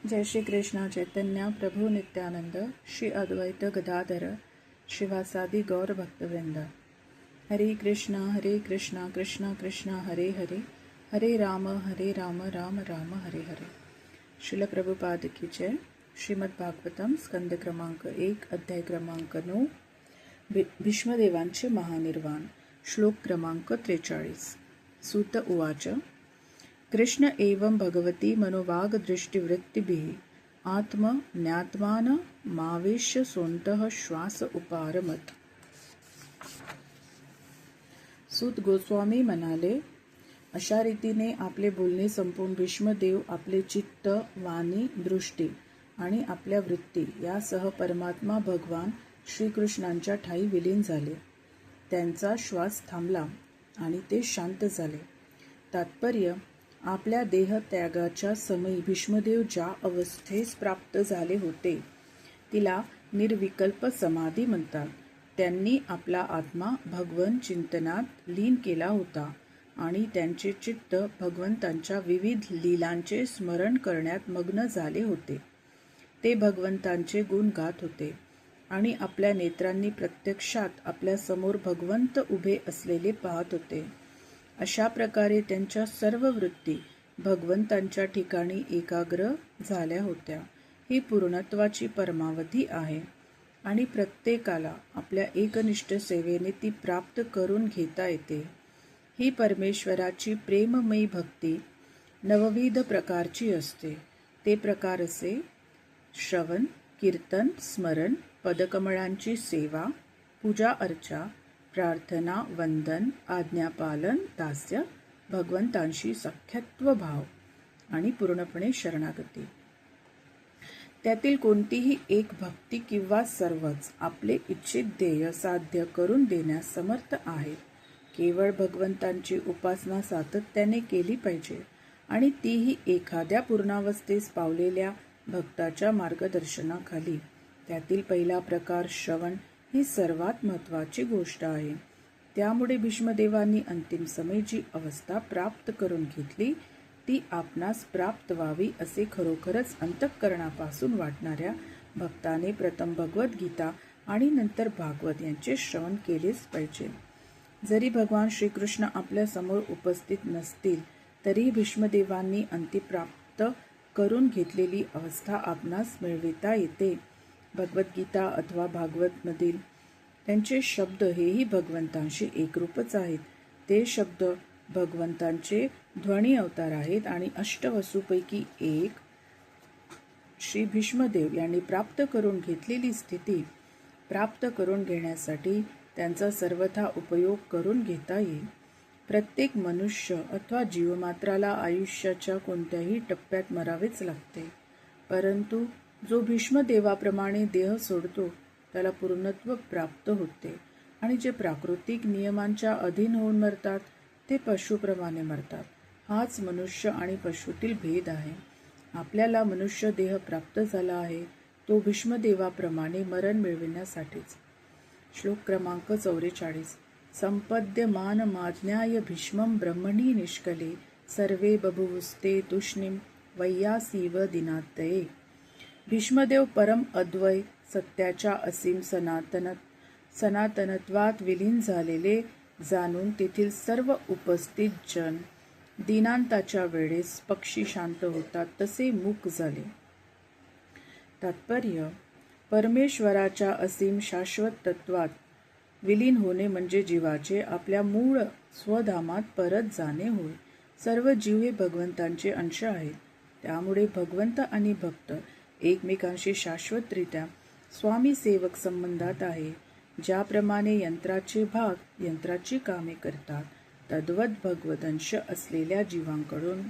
जय श्री कृष्ण चैतन्य प्रभु नित्यानंद श्री अद्वैत गदाधर शिवासादि गौर भक्तवृंद। हरे कृष्णा कृष्ण कृष्ण हरे हरे, हरे राम राम राम हरे हरे। श्रील प्रभुपाद की जय। श्रीमद् भागवतम स्कंद क्रमांक 1 अध्याय क्रमांक 9 भीष्मदेवांचे महानिर्वाण। श्लोक क्रमांक 43। सूत उवाच कृष्ण एवं भगवती मनोवाग दृष्टिवृत्तिभिः आत्म ज्ञात्मान मावेश्य सोंतः श्वास उपारमत। सूत गोस्वामी म्हणाले, अशा रीतीने आपले बोलणे संपून भीष्मदेव आपले चित्त, वाणी, दृष्टी आणि आपल्या वृत्ती यासह परमात्मा भगवान श्रीकृष्णांच्या ठायी विलीन झाले. त्यांचा श्वास थांबला आणि ते शांत झाले. तात्पर्य, आपल्या देहत्यागाच्या समयी भीष्मदेव ज्या अवस्थेस प्राप्त झाले होते तिला निर्विकल्प समाधी म्हणतात. त्यांनी आपला आत्मा भगवन चिंतनात लीन केला होता आणि त्यांचे चित्त भगवंतांच्या विविध लीलांचे स्मरण करण्यात मग्न झाले होते. ते भगवंतांचे गुण गात होते आणि आपल्या नेत्रांनी प्रत्यक्षात आपल्या समोर भगवंत उभे असलेले पाहत होते. अशा प्रकारे त्यांच्या सर्व वृत्ती भगवंतांच्या ठिकाणी एकाग्र झाल्या होत्या. ही पूर्णत्वाची परमावधी आहे आणि प्रत्येकाला आपल्या एकनिष्ठ सेवेने ती प्राप्त करून घेता येते. ही परमेश्वराची प्रेममयी भक्ती नवविध प्रकारची असते. ते प्रकार असे: श्रवण, कीर्तन, स्मरण, पदकमळांची सेवा, पूजा अर्चा, प्रार्थना, वंदन, आज्ञापालन, दास्य, भगवंतांशी सख्यत्व भाव आणि पूर्णपणे शरणागती. त्यातील कोणतीही एक भक्ती किंवा सर्वच आपले इच्छित ध्येय साध्य करून देण्यास समर्थ आहेत. केवळ भगवंतांची उपासना सातत्याने केली पाहिजे आणि तीही एखाद्या पूर्णावस्थेस पावलेल्या भक्ताच्या मार्गदर्शनाखाली. त्यातील पहिला प्रकार श्रवण ही सर्वात महत्त्वाची गोष्ट आहे. त्यामुळे भीष्मदेवांनी अंतिम समय जी अवस्था प्राप्त करून घेतली ती आपणास प्राप्त व्हावी असे खरोखरच अंतःकरणापासून वाटणाऱ्या भक्ताने प्रथम भगवद्गीता आणि नंतर भागवत यांचे श्रवण केलेच पाहिजे. जरी भगवान श्रीकृष्ण आपल्या समोर उपस्थित नसतील तरी भीष्मदेवांनी अंतिप्राप्त करून घेतलेली अवस्था आपणास मिळविता येते. भगवद्गीता अथवा भागवतमधील त्यांचे शब्द हेही भगवंतांशी एकरूपच आहेत. ते शब्द भगवंतांचे ध्वनी अवतार आहेत आणि अष्टवसूपैकी एक श्री भीष्मदेव यांनी प्राप्त करून घेतलेली स्थिती प्राप्त करून घेण्यासाठी त्यांचा सर्वथा उपयोग करून घेता येईल. प्रत्येक मनुष्य अथवा जीवमात्राला आयुष्याच्या कोणत्याही टप्प्यात मरावेच लागते, परंतु जो भीष्मदेवाप्रमाणे देह सोडतो त्याला पूर्णत्व प्राप्त होते आणि जे प्राकृतिक नियमांच्या अधीन होऊन मरतात ते पशुप्रमाणे मरतात. हाच मनुष्य आणि पशुतील भेद आहे. आपल्याला मनुष्य देह प्राप्त झाला आहे तो भीष्मदेवाप्रमाणे मरण मिळविण्यासाठीच. श्लोक क्रमांक 44. संपद्यमान माज्ञाय भीष्मं ब्रह्मणी निष्कले सर्वे बभुवुस्ते तूष्णीम वय्यासीव दिनात्तये. भीष्मदेव परम अद्वय सत्याच्या असीम सनातनत्वात विलीन झालेले जाणून तेथील सर्व उपस्थित जन दिनांताच्या वेळेस पक्षी शांत होतात तसे मूक झाले. तात्पर्य, परमेश्वराच्या असीम शाश्वत तत्वात विलीन होणे म्हणजे जीवाचे आपल्या मूळ स्वधामात परत जाणे होय. सर्व जीव हे भगवंतांचे अंश आहेत. त्यामुळे भगवंत आणि भक्त एकमेकांशी शाश्वतरित्या स्वामी सेवक संबंधात आहे. ज्याप्रमाणे यंत्राचे भाग यंत्राची कामे करतात तद्वत भगवदंश असलेल्या जीवांकडून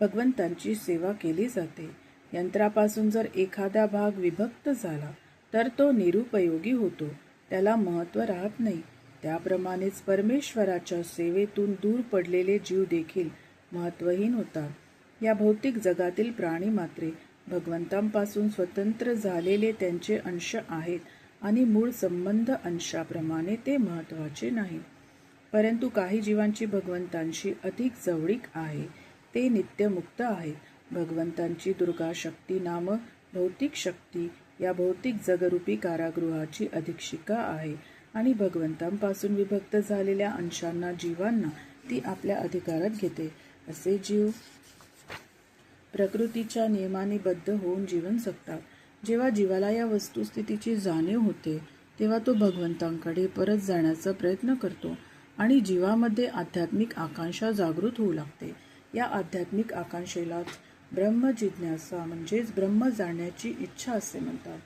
भगवंतांची सेवा केली जाते. यंत्रापासून जर एखादा भाग विभक्त झाला तर तो निरुपयोगी होतो, त्याला महत्त्व राहत नाही. त्याप्रमाणेच परमेश्वराच्या सेवेतून दूर पडलेले जीव देखील महत्त्वहीन होतात. या भौतिक जगातील प्राणी मात्रे भगवंतांपासून स्वतंत्र झालेले त्यांचे अंश आहेत आणि मूळ संबंध अंशाप्रमाणे ते महत्त्वाचे नाही. परंतु काही जीवांची भगवंतांशी अधिक जवळीक आहे. ते नित्यमुक्त आहेत भगवंतांची दुर्गा शक्ती नाम भौतिक शक्ती या भौतिक जगरूपी कारागृहाची अधिक्षिका आहे आणि भगवंतांपासून विभक्त झालेल्या अंशांना, जीवांना ती आपल्या अधिकारात घेते. असे जीव प्रकृतीच्या नियमाने बद्ध होऊन जीवन जगतात. जेव्हा जीवाला या वस्तुस्थितीची जाणीव होते तेव्हा तो भगवंतांकडे परत जाण्याचा प्रयत्न करतो आणि जीवामध्ये आध्यात्मिक आकांक्षा जागृत होऊ लागते. या आध्यात्मिक आकांक्षेलाच ब्रह्मजिज्ञासा म्हणजेच ब्रह्म जाणण्याची इच्छा असे म्हणतात.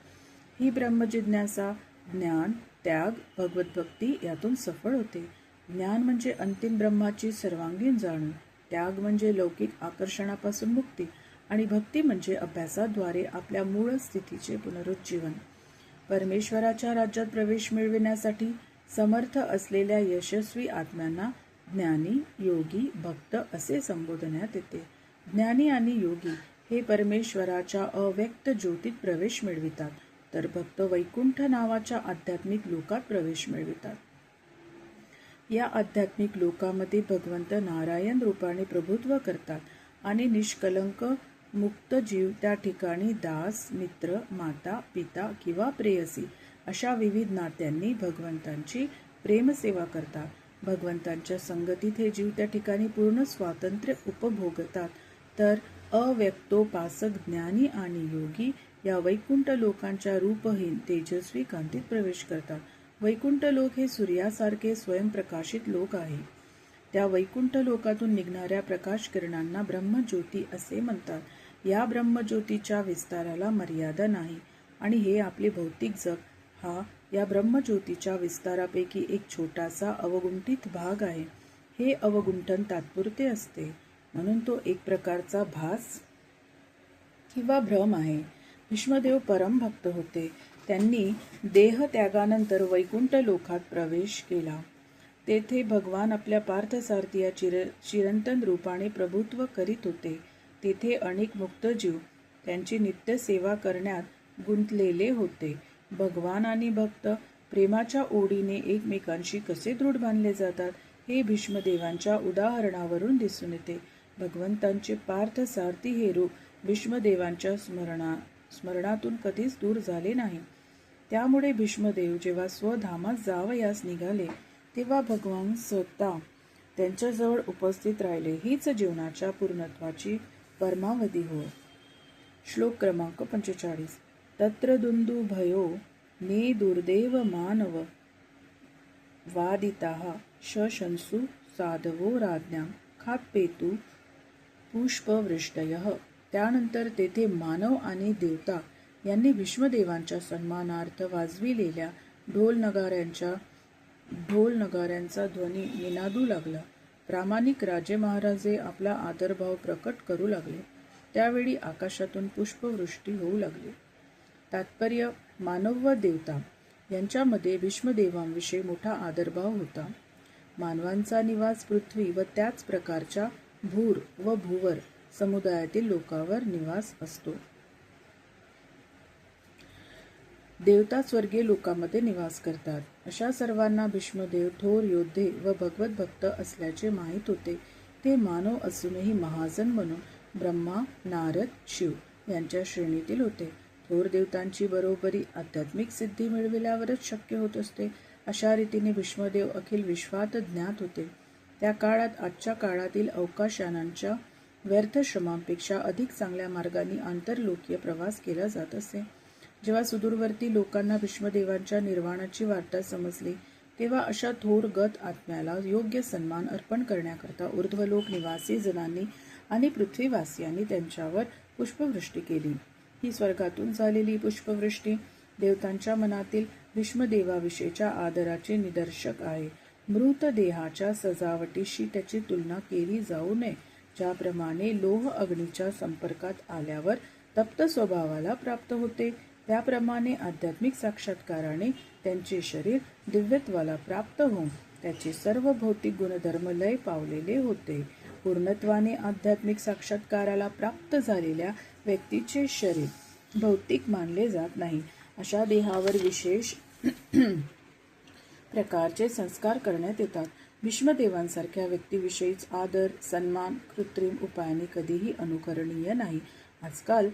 ही ब्रह्मजिज्ञासा ज्ञान, त्याग, भगवतभक्ती यातून सफळ होते. ज्ञान म्हणजे अंतिम ब्रह्माची सर्वांगीण जाणीव, त्याग म्हणजे लौकिक आकर्षणापासून मुक्ती आणि भक्ती म्हणजे अभ्यासाद्वारे आपल्या मूळ स्थितीचे पुनरुज्जीवन. परमेश्वराच्या राज्यात प्रवेश मिळविण्यासाठी समर्थ असलेल्या यशस्वी आत्म्यांना ज्ञानी, योगी, भक्त असे संबोधण्यात येते. ज्ञानी आणि योगी हे परमेश्वराच्या अव्यक्त ज्योतीत प्रवेश मिळवितात, तर भक्त वैकुंठ नावाच्या आध्यात्मिक लोकात प्रवेश मिळवितात. या आध्यात्मिक लोकामध्ये भगवंत नारायण रूपाने प्रभुत्व करतात आणि निष्कलंक मुक्त जीव त्या ठिकाणी दास, मित्र, माता, पिता किंवा प्रेयसी अशा विविध नात्यांनी भगवंतांची प्रेमसेवा करतात. भगवंतांच्या संगतीत हे जीव त्या ठिकाणी पूर्ण स्वातंत्र्य उपभोगतात, तर अव्यक्तोपासक ज्ञानी आणि योगी या वैकुंठ लोकांच्या रूपहीन तेजस्वी कांतीत प्रवेश करतात. वैकुंठ लोक हे सूर्यासारखे स्वयंप्रकाशित लोक आहे. त्या वैकुंठ लोकातून निघणाऱ्या प्रकाश किरणांना ब्रह्मज्योती असे म्हणतात. या ब्रह्मज्योतीच्या विस्ताराला मर्यादा नाही आणि हे आपले भौतिक जग हा या ब्रह्मज्योतीच्या विस्तारापैकी एक छोटासा अवगुंठित भाग आहे. हे अवगुंठन तात्पुरते असते, म्हणून तो एक प्रकारचा भास किंवा भ्रम आहे. भीष्मदेव परमभक्त होते. त्यांनी देहत्यागानंतर वैकुंठ लोकात प्रवेश केला. तेथे भगवान आपल्या पार्थसारथी या चिरंतन रूपाने प्रभुत्व करीत होते. तेथे अनेक मुक्त जीव त्यांची नित्य सेवा करण्यात गुंतलेले होते. भगवान आणि भक्त प्रेमाच्या ओढीने एकमेकांशी कसे दृढ बांधले जातात हे भीष्मदेवांच्या उदाहरणावरून दिसून येते. भगवंतांचे पार्थसारथी हे रूप भीष्मदेवांच्या स्मरणातून कधीच दूर झाले नाही. त्यामुळे भीष्मदेव जेव्हा स्वधामात जावयास निघाले तेव्हा भगवान स्वतः त्यांच्याजवळ उपस्थित राहिले. हीच जीवनाच्या पूर्णत्वाची परमावधी होय. श्लोक क्रमांक 45. तत्र दुंदुभयो ने दुर्दैव मानव वादिताः शशंसु साधवो राज्ञां खात्पेतु पुष्पवृष्टयः. त्यानंतर तेथे मानव आणि देवता यांनी भीष्मदेवांच्या सन्मानार्थ वाजविलेल्या ढोल नगाऱ्यांचा ध्वनी निनादू लागला. प्रामाणिक राजे महाराजे आपला आदरभाव प्रकट करू लागले. त्यावेळी आकाशातून पुष्पवृष्टी होऊ लागली. तात्पर्य, मानव व देवता यांच्यामध्ये भीष्मदेवांविषयी मोठा आदरभाव होता. मानवांचा निवास पृथ्वी व त्याच प्रकारच्या भूर व भूवर समुदायातील लोकांवर निवास असतो. देवता स्वर्गीय लोकांमध्ये निवास करतात. अशा सर्वांना भीष्मदेव थोर योद्धे व भगवत भक्त असल्याचे माहीत होते. ते मानव असूनही महाजन म्हणून ब्रह्मा, नारद, शिव यांच्या श्रेणीतील होते. थोर देवतांची बरोबरी आध्यात्मिक सिद्धी मिळविल्यावरच शक्य होत असते. अशा रीतीने भीष्मदेव अखिल विश्वात ज्ञात होते. त्या काळात आजच्या काळातील अवकाशयानांच्या व्यर्थ श्रमांपेक्षा अधिक चांगल्या मार्गाने आंतरलोकीय प्रवास केला जात असे. जेव्हा सुदूरवर्ती लोकांना भीष्मदेवांच्या निर्वाणाची वार्ता समजली तेव्हा अशा थोर गत आत्म्याला योग्य सन्मान अर्पण करण्याकरता ऊर्ध्वलोक निवासी जनांनी आणि पृथ्वीवासियांनी त्यांच्यावर पुष्पवृष्टी केली. ही स्वर्गातून झालेली पुष्पवृष्टी देवतांच्या मनातील भीष्मदेवाविषयीच्या आदराचे निदर्शक आहे. मृतदेहाच्या सजावटीशी त्याची तुलना केली जाऊ नये. ज्याप्रमाणे लोह अग्नीच्या संपर्कात आल्यावर तप्त स्वभावाला प्राप्त होते, त्याप्रमाणे आध्यात्मिक साक्षात्काराने त्यांचे शरीर दिव्यत्वाला प्राप्त होऊन त्याचे सर्व भौतिक गुणधर्म लय पावलेले होते. पूर्णत्वाने आध्यात्मिक साक्षात्काराला प्राप्त झालेल्या व्यक्तीचे शरीर भौतिक मानले जात नाही. अशा देहावर विशेष प्रकारचे संस्कार करण्यात येतात. भीष्मदेवांसारख्या व्यक्तीविषयीच आदर सन्मान कृत्रिम उपायाने कधीही अनुकरणीय नाही. आजकाल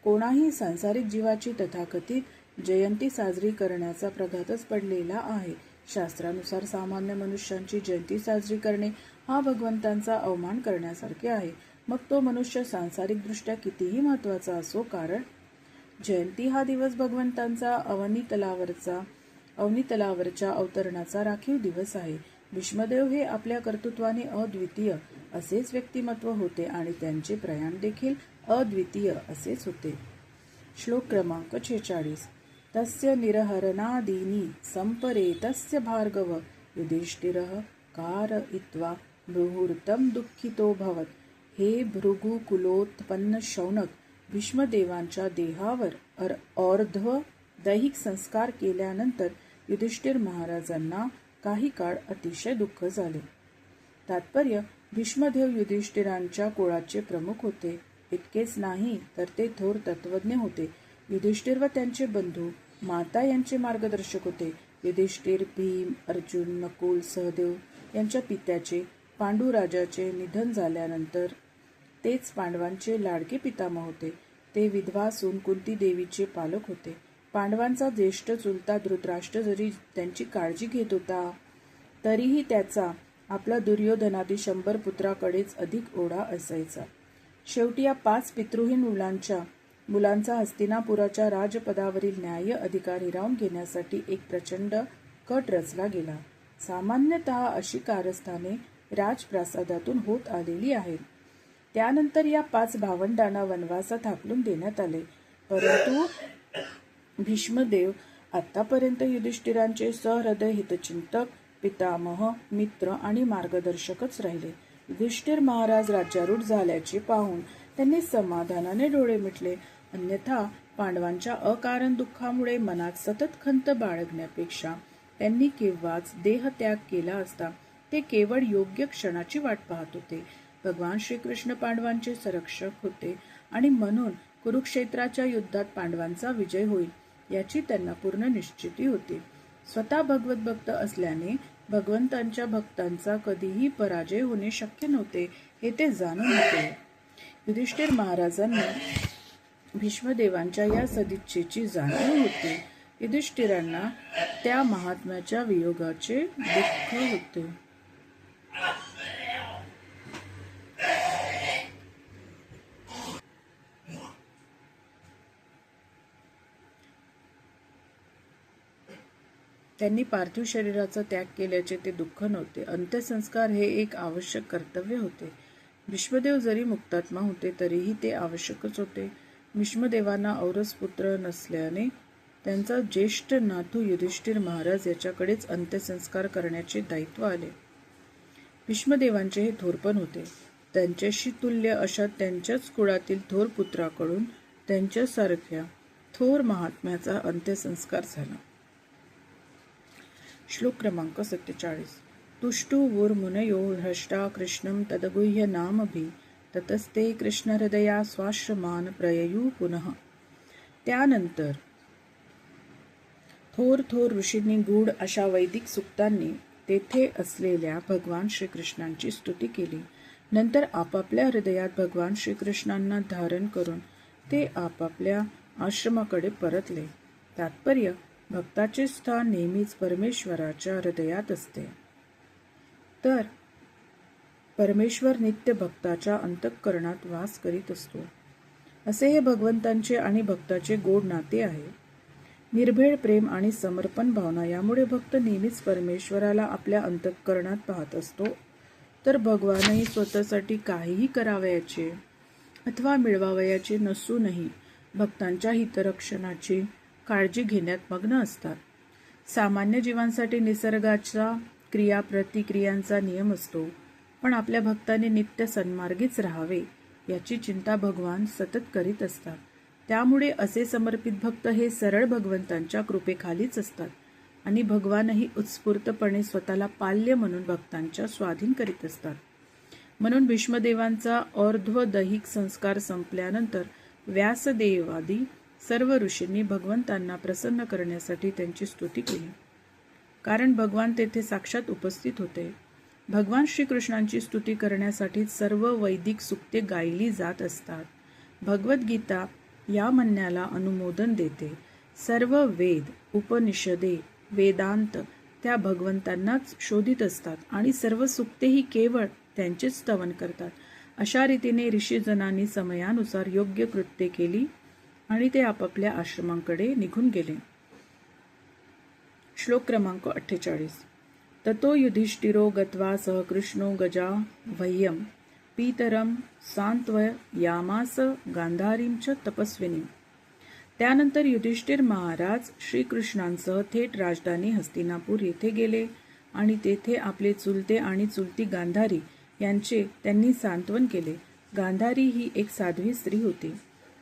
कोणाही सांसारिक जीवाची तथाकथित जयंती साजरी करण्याचा प्रघातच पडलेला आहे. शास्त्रानुसार सामान्य मनुष्यांची जयंती साजरी करणे हा भगवंतांचा अवमान करण्यासारखे आहे. मग तो मनुष्य सांसारिकदृष्ट्या कितीही महत्त्वाचा असो, कारण जयंती हा दिवस भगवंतांचा अवनीतलावरच्या अवतरणाचा राखीव दिवस आहे. भीष्मदेव हे आपल्या कर्तृत्वाने अद्वितीय असेच व्यक्तिमत्व होते आणि त्यांचे प्रयाण देखील अद्वितीय असेच होते. श्लोक क्रमांक 46. तस्य निरहरणादीनि संपरेतस्य भार्गव युधिष्ठिरः कारयित्वा मुहूर्तं दुःखितोऽभवत्. हे भृगुकुलोत्पन्न शौनक, भीष्मदेवांच्या देहावर अर्ध दैहिक संस्कार केल्यानंतर युधिष्ठिर महाराजांना काही काळ अतिशय दुःख झाले. तात्पर्य: भीष्मदेव युधिष्ठिरांच्या कुळाचे प्रमुख होते. इतकेच नाही तर ते थोर तत्वज्ञ होते. युधिष्ठिर व त्यांचे बंधू माता यांचे मार्गदर्शक होते. युधिष्ठिर, भीम, अर्जुन, नकुल, सहदेव यांच्या पित्याचे पांडुराजाचे निधन झाल्यानंतर तेच पांडवांचे लाडके पितामह होते. ते विधवा सून कुंती देवीचे पालक होते. पांडवांचा ज्येष्ठ चुलता धृतराष्ट्र जरी त्यांची काळजी घेत होता, तरीही त्याचा आपला दुर्योधनादी 100 पुत्राकडेच अधिक ओढा असायचा. शेवटी या 5 पितृहीन मुलांचा हस्तिनापुराच्या राजपदावरील न्याय्य अधिकार हिरावून घेण्यासाठी एक प्रचंड कट रचला गेला. सामान्यतः अशी कारस्थाने राजप्रासादातून होत आलेली आहेत. त्यानंतर या 5 भावंडांना वनवासात हाकलून देण्यात आले. परंतु भीष्मदेव आतापर्यंत युधिष्ठिरांचे सहृदय हितचिंतक, पितामह, मित्र आणि मार्गदर्शकच राहिले. युधिष्ठिर महाराज राज्यारूढ झाल्याचे पाहून त्यांनी समाधानाने डोळे मिटले. अन्यथा पांडवांच्या अकारण दुःखामुळे मनात सतत खंत बाळगण्यापेक्षा त्यांनी केव्हाच देहत्याग केला असता. ते केवळ योग्य क्षणाची वाट पाहत होते. भगवान श्रीकृष्ण पांडवांचे संरक्षक होते आणि म्हणून कुरुक्षेत्राच्या युद्धात पांडवांचा विजय होईल याची त्यांना पूर्ण निश्चिती होती. स्वतः भगवत भक्त असल्याने भगवंतांच्या भक्तांचा कधीही पराजय होणे शक्य नव्हते हे ते जाणून होते. युधिष्ठिर महाराजांना भीष्मदेवांच्या या सदिच्छेची जाणीव होती. युधिष्ठिरांना त्या महात्म्याच्या वियोगाचे दुःख होते. त्यांनी पार्थिव शरीराचा त्याग केल्याचे ते दुःख नव्हते. अंत्यसंस्कार हे एक आवश्यक कर्तव्य होते. भीष्मदेव जरी मुक्तात्मा होते तरीही ते आवश्यकच होते. भीष्मदेवांना औरस पुत्र नसल्याने त्यांचा ज्येष्ठ नातू युधिष्ठिर महाराज याच्याकडेच अंत्यसंस्कार करण्याचे दायित्व आले. भीष्मदेवांचे हे थोरपण होते. त्यांच्याशी तुल्य अशा त्यांच्याच कुळातील थोर पुत्राकडून त्यांच्यासारख्या थोर महात्म्याचा अंत्यसंस्कार झाला. श्लोक क्रमांक 47. तुष्टुवुर्मुनयो हृष्टा कृष्णं तदगुह्य नामभि ततस्ते कृष्णहृदया स्वाश्रमान प्रययू पुनः. त्यानंतर थोर ऋषींनी गूढ अशा वैदिक सूक्तांनी तेथे असलेल्या भगवान श्रीकृष्णांची स्तुती केली. नंतर आपापल्या हृदयात भगवान श्रीकृष्णांना धारण करून ते आपापल्या आश्रमाकडे परतले. तात्पर्य: भक्ताचे स्थान नेहमीच परमेश्वराच्या हृदयात असते, तर परमेश्वर नित्य भक्ताच्या अंतःकरणात वास करीत असतो. असे हे भगवंतांचे आणि भक्ताचे गोड नाते आहे. निर्भेळ प्रेम आणि समर्पण भावना यामुळे भक्त नेहमीच परमेश्वराला आपल्या अंतःकरणात पाहत असतो. तर भगवानही स्वतःसाठी काहीही करावयाचे अथवा मिळवावयाचे नसूनही भक्तांच्या हितरक्षणाची काळजी घेण्यात मग्न असतात. सामान्य जीवांसाठी निसर्गाचा क्रियाप्रतिक्रियांचा नियम असतो, पण आपल्या भक्तांनी नित्य सन्मार्गीच राहावे याची चिंता भगवान सतत करीत असतात. त्यामुळे असे समर्पित भक्त हे सरळ भगवंतांच्या कृपेखालीच असतात आणि भगवानही उत्स्फूर्तपणे स्वतःला पाल्य म्हणून भक्तांच्या स्वाधीन करीत असतात. म्हणून भीष्मदेवांचा अर्धदैहिक संस्कार संपल्यानंतर व्यासदेवादी सर्व ऋषींनी भगवंतांना प्रसन्न करण्यासाठी त्यांची स्तुती केली. कारण भगवान तेथे साक्षात उपस्थित होते. भगवान श्रीकृष्णांची स्तुती करण्यासाठी सर्व वैदिक सूक्ते गायली जात असतात. भगवद्गीता या म्हणण्याला अनुमोदन देते. सर्व वेद, उपनिषदे, वेदांत त्या भगवंतांनाच शोधित असतात आणि सर्व सूक्तेही केवळ त्यांचेच स्तवन करतात. अशा रीतीने ऋषीजनांनी समयानुसार योग्य कृत्ये केली आणि ते आपापल्या आश्रमांकडे निघून गेले. श्लोक क्रमांक 48. ततो युधिष्ठिरो गत्वा सह कृष्णो गजा वह्यम पीतरम सांत्वयामास गांधारीं च तपस्विनी. त्यानंतर युधिष्ठिर महाराज श्रीकृष्णांसह थेट राजधानी हस्तिनापूर येथे गेले आणि तेथे आपले चुलते आणि चुलती गांधारी यांचे त्यांनी सांत्वन केले. गांधारी ही एक साध्वी स्त्री होती.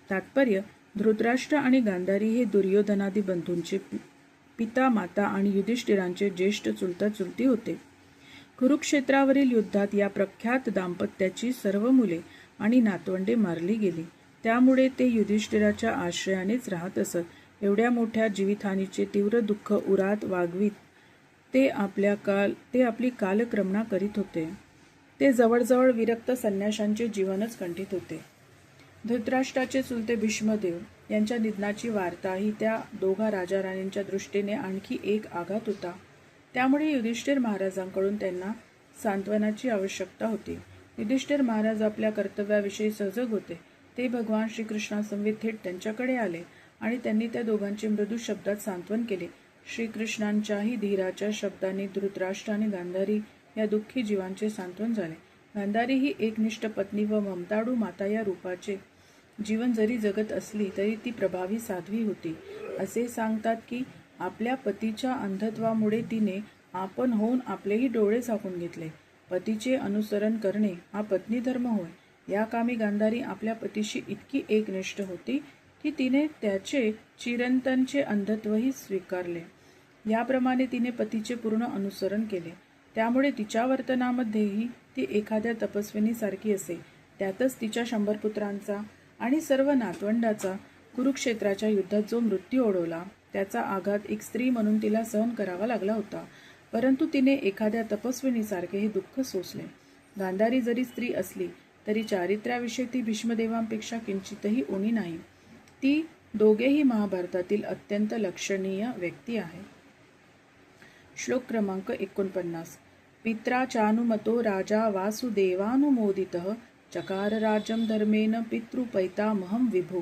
तात्पर्य: धृतराष्ट्र आणि गांधारी हे दुर्योधनादी बंधूंचे पिता माता आणि युधिष्ठिरांचे ज्येष्ठ चुलता चुलती होते. कुरुक्षेत्रावरील युद्धात या प्रख्यात दाम्पत्याची सर्व मुले आणि नातवंडे मारली गेली. त्यामुळे ते युधिष्ठिराच्या आश्रयानेच राहत असत. एवढ्या मोठ्या जीवितहानीचे तीव्र दुःख उरात वागवीत ते आपली कालक्रमणा करीत होते. ते जवळजवळ विरक्त संन्याशांचे जीवनच कंठित होते. धृतराष्ट्राचे चुलते भीष्मदेव यांच्या निधनाची वार्ता ही त्या दोघा राजाराणींच्या दृष्टीने आणखी एक आघात होता. त्यामुळे युधिष्ठिर महाराजांकडून त्यांना सांत्वनाची आवश्यकता होती. युधिष्ठिर महाराज आपल्या कर्तव्याविषयी सजग होते. ते भगवान श्रीकृष्णासमवेत थेट त्यांच्याकडे आले आणि त्यांनी त्या दोघांचे मृदू शब्दात सांत्वन केले. श्रीकृष्णांच्याही धीराच्या शब्दांनी धृतराष्ट्र आणि गांधारी या दुःखी जीवांचे सांत्वन झाले. गांधारी ही एकनिष्ठ पत्नी व ममताळू माता या रूपाचे जीवन जरी जगत असली तरी ती प्रभावी साध्वी होती. असे सांगतात की आपल्या पतीच्या अंधत्वामुळे तिने आपण होऊन आपलेही डोळे झाकून घेतले. पतीचे अनुसरण करणे हा पत्नी धर्म होय. या कामी गांधारी आपल्या पतीशी इतकी एकनिष्ठ होती की तिने त्याचे चिरंतनचे अंधत्वही स्वीकारले. याप्रमाणे तिने पतीचे पूर्ण अनुसरण केले. त्यामुळे तिच्या वर्तनामध्येही ती एखाद्या तपस्विनीसारखी असे. त्यातच तिच्या 100 पुत्रांचा आणि सर्व नातवंडाचा कुरुक्षेत्राच्या युद्धात जो मृत्यू ओढवला त्याचा आघात एक स्त्री म्हणून तिला सहन करावा लागला होता. परंतु तिने एखाद्या तपस्विनीसारखे हे दुःख सोसले. गांधारी जरी स्त्री असली तरी चारित्र्याविषयी ती भीष्मदेवांपेक्षा किंचितही उणी नाही. ती दोघेही महाभारतातील अत्यंत लक्षणीय व्यक्ती आहे. श्लोक क्रमांक 49. पित्रा चानुमतो राजा वासुदेवानुमोदितः चकार राज्यम धर्मेन पितृपैतामहं विभू.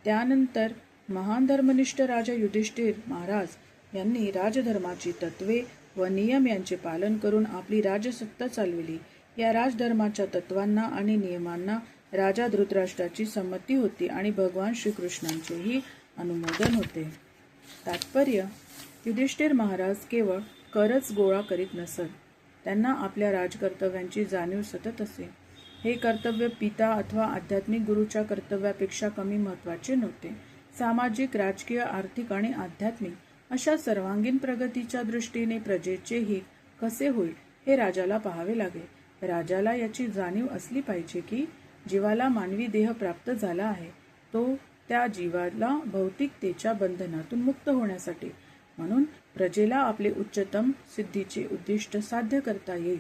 त्यानंतर महान धर्मनिष्ठ राजा युधिष्ठिर महाराज यांनी राजधर्माची तत्वे व नियम यांचे पालन करून आपली राजसत्ता चालविली. या राजधर्माच्या तत्वांना आणि नियमांना राजा धृतराष्ट्राची संमती होती आणि भगवान श्रीकृष्णांचेही अनुमोदन होते. तात्पर्य: युधिष्ठिर महाराज केवळ करच गोळा करीत नसत. त्यांना आपल्या राजकर्तव्यांची जाणीव सतत असे. हे कर्तव्य पिता अथवा आध्यात्मिक गुरुच्या कर्तव्यापेक्षा कमी महत्त्वाचे नव्हते. सामाजिक, राजकीय, आर्थिक आणि आध्यात्मिक अशा सर्वांगीण प्रगतीच्या दृष्टीने प्रजेचे हित कसे होईल हे राजाला पाहावे लागेल. राजाला याची जाणीव असली पाहिजे की जीवाला मानवी देह प्राप्त झाला आहे तो त्या जीवाला भौतिकतेच्या बंधनातून मुक्त होण्यासाठी. म्हणून प्रजेला आपले उच्चतम सिद्धीचे उद्दिष्ट साध्य करता येईल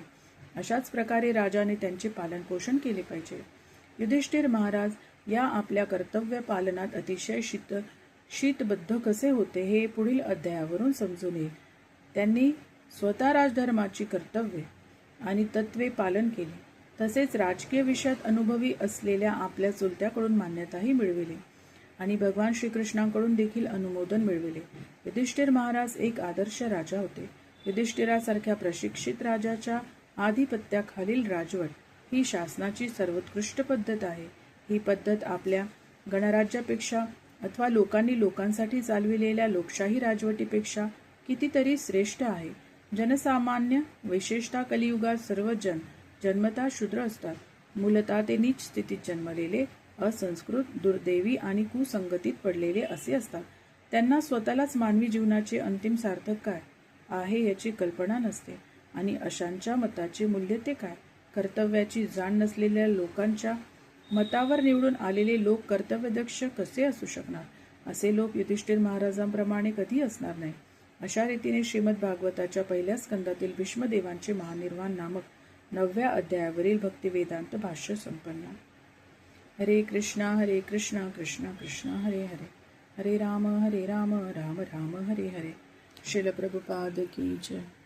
अशाच प्रकारे राजाने त्यांचे पालनपोषण केले पाहिजे. युधिष्ठिर महाराज या आपल्या कर्तव्य पालनात अतिशय शीतबद्ध कसे होते हे पुढील अध्यायावरून समजून येईल. त्यांनी स्वतः राजधर्माची कर्तव्ये आणि तत्वे पालन केली. तसेच राजकीय विषयात अनुभवी असलेल्या आपल्या चुलत्याकडून मान्यताही मिळविली आणि भगवान श्रीकृष्णांकडून देखील अनुमोदन मिळविले. युधिष्ठिर महाराज एक आदर्श राजा होते. युधिष्ठिरासारख्या प्रशिक्षित राजाच्या आधिपत्याखालील राजवट ही शासनाची सर्वोत्कृष्ट पद्धत आहे. ही पद्धत आपल्या गणराज्यापेक्षा अथवा लोकांनी लोकांसाठी चालविलेल्या लोकशाही राजवटीपेक्षा कितीतरी श्रेष्ठ आहे. जनसामान्य, विशेषतः कलियुगात सर्व जन्मतः शूद्र असतात. मूलतः ते नीच स्थितीत जन्मलेले, असंस्कृत, दुर्दैवी आणि कुसंगतीत पडलेले असे असतात. त्यांना स्वतःलाच मानवी जीवनाचे अंतिम सार्थक काय आहे याची कल्पना नसते आणि अशांच्या मताचे मूल्य ते काय. कर्तव्याची जाण नसलेल्या लोकांच्या मतावर निवडून आलेले लोक कर्तव्यदक्ष कसे असू शकणार. असे लोक युधिष्ठिर महाराजांप्रमाणे कधी असणार नाही. अशा रीतीने श्रीमद भागवताच्या पहिल्या स्कंदातील भीष्मदेवांचे महानिर्वाण नामक 9व्या अध्यायावरील भक्तिवेदांत भाष्य संपन्न. हरे कृष्णा कृष्णा कृष्णा हरे हरे, हरे राम राम राम हरे हरे. श्रील प्रभुपाद की जय.